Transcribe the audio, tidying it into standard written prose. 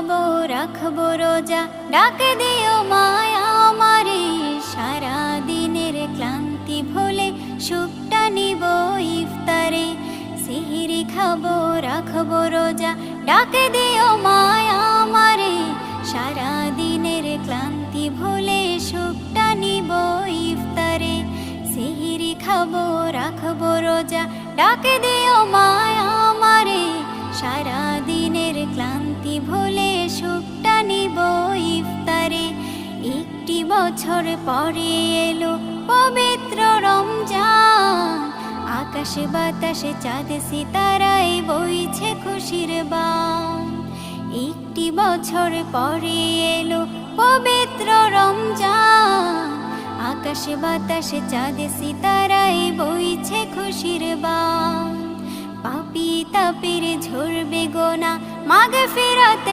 খাবো রাখবো রোজা, ডাকে দিও মায়া আমারে। সারা দিনের ক্লান্তি ভুলে সুখটা নিব ইফতারে। সেহরি খাবো রাখবো রোজা, ডাকে দিও মায়া আমারে। সারা দিনের ক্লান্তি ভুলে সুখটা নিব ইফতারে। সেহরি খাবো রাখবো রোজা, ডাকে দিও মায়া আমারে। সারা দিনের ক্লান্তি ভুলে সুখটা নিব ইফতারে। একটি বছর পরে এলো পবিত্র রমজান, আকাশে বাতাসে চাঁদ সিতারায় বইছে খুশির বান। একটি বছর পরে এলো পবিত্র রমজান, আকাশে বাতাসে চাঁদ সিতারায় বইছে খুশির বান। পাপী তাপের ঝরবে গোনা মাগফিরাতে